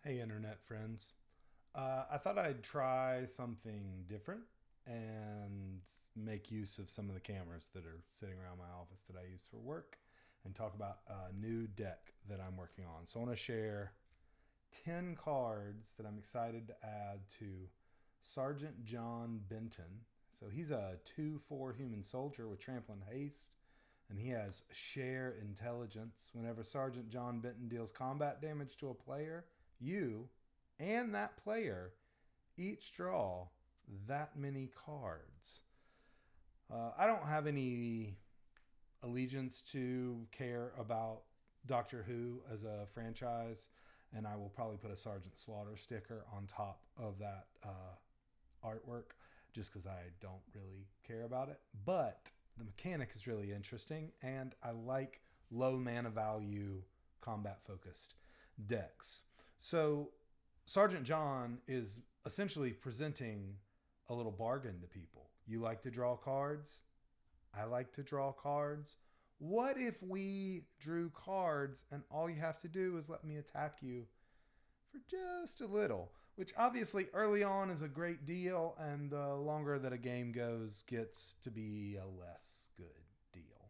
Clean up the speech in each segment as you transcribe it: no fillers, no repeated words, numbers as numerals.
Hey, internet friends. I thought I'd try something different and make use of some of the cameras that are sitting around my office that I use for work and talk about a new deck that I'm working on. So, I want to share 10 cards that I'm excited to add to Sergeant John Benton. So, he's a 2/4 human soldier with trample and haste, and he has share intelligence. Whenever Sergeant John Benton deals combat damage to a player, you and that player each draw that many cards. I don't have any allegiance to care about Doctor Who as a franchise, and I will probably put a Sergeant Slaughter sticker on top of that artwork just because I don't really care about it. But the mechanic is really interesting, and I like low mana value combat focused decks. So Sergeant John is essentially presenting a little bargain to people. You like to draw cards? I like to draw cards. What if we drew cards and all you have to do is let me attack you for just a little? Which obviously early on is a great deal, and the longer that a game goes gets to be a less good deal.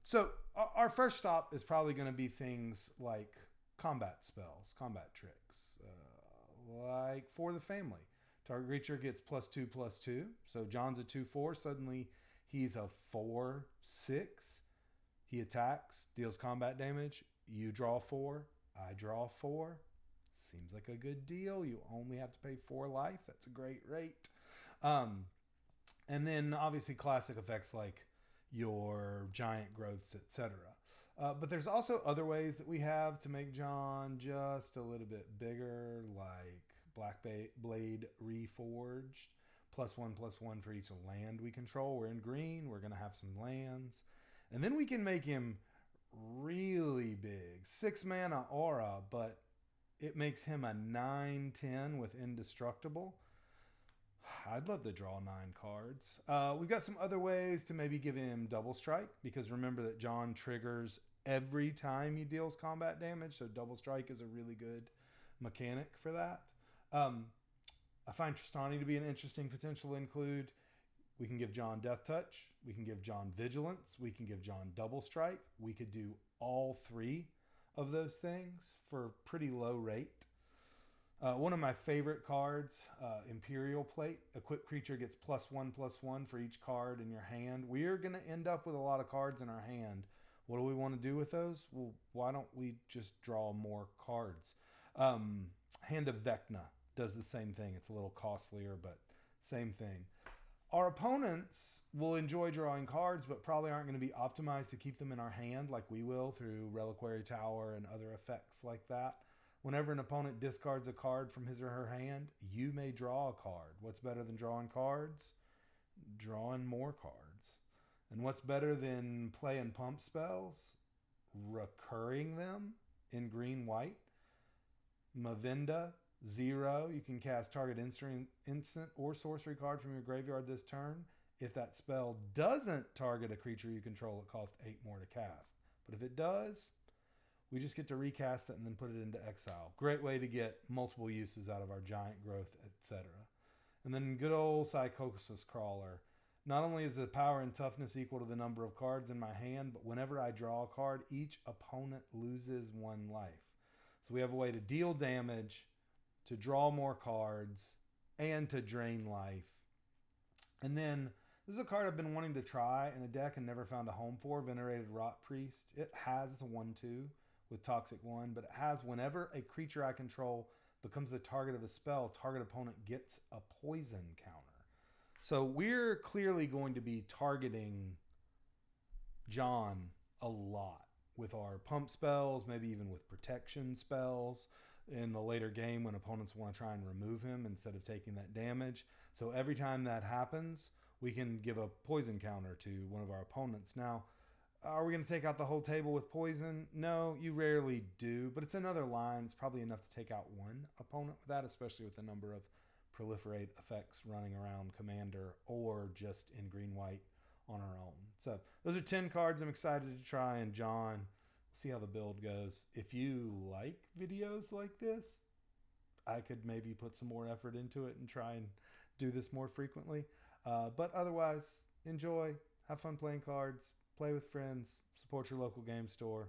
So our first stop is probably going to be things like combat spells, combat tricks, like for the family. Target creature gets +2/+2. So John's a 2/4. Suddenly he's a 4/6. He attacks, deals combat damage. You draw 4. I draw 4. Seems like a good deal. You only have to pay 4 life. That's a great rate. Um, and then obviously classic effects like your giant growths, etc. But there's also other ways that we have to make John just a little bit bigger, like Black Blade Reforged, +1/+1 for each land we control. We're in green. We're going to have some lands. And then we can make him really big. 6 mana aura, but it makes him a 9/10 with indestructible. I'd love to draw 9 cards. We've got some other ways to maybe give him double strike, because remember that John triggers every time he deals combat damage, so double strike is a really good mechanic for that. I find Tristani to be an interesting potential include. We can give John Death Touch, we can give John Vigilance, we can give John Double Strike. We could do all 3 of those things for pretty low rate. One of my favorite cards, Imperial Plate. Equipped creature gets +1/+1 for each card in your hand. We are going to end up with a lot of cards in our hand. What do we want to do with those? Well, why don't we just draw more cards? Hand of Vecna does the same thing. It's a little costlier, but same thing. Our opponents will enjoy drawing cards, but probably aren't going to be optimized to keep them in our hand like we will through Reliquary Tower and other effects like that. Whenever an opponent discards a card from his or her hand, you may draw a card. What's better than drawing cards? Drawing more cards. And what's better than play and pump spells? Recurring them in green-white. Mavinda, 0. You can cast target instant or sorcery card from your graveyard this turn. If that spell doesn't target a creature you control, it costs 8 more to cast. But if it does, we just get to recast it and then put it into exile. Great way to get multiple uses out of our giant growth, etc. And then good old Psychosis Crawler. Not only is the power and toughness equal to the number of cards in my hand, but whenever I draw a card, each opponent loses 1 life. So we have a way to deal damage, to draw more cards, and to drain life. And then this is a card I've been wanting to try in a deck and never found a home for, Venerated Rot Priest. It has a 1/2 with Toxic 1, but it has whenever a creature I control becomes the target of a spell, target opponent gets a poison counter. So we're clearly going to be targeting John a lot with our pump spells, maybe even with protection spells in the later game when opponents want to try and remove him instead of taking that damage. So every time that happens, we can give a poison counter to one of our opponents. Now, are we going to take out the whole table with poison? No, you rarely do, but it's another line. It's probably enough to take out one opponent with that, especially with the number of proliferate effects running around Commander or just in green-white on our own. So those are 10 cards I'm excited to try, and John, we'll see how the build goes. If you like videos like this, I could maybe put some more effort into it and try and do this more frequently. But otherwise, enjoy, have fun playing cards, play with friends, support your local game store.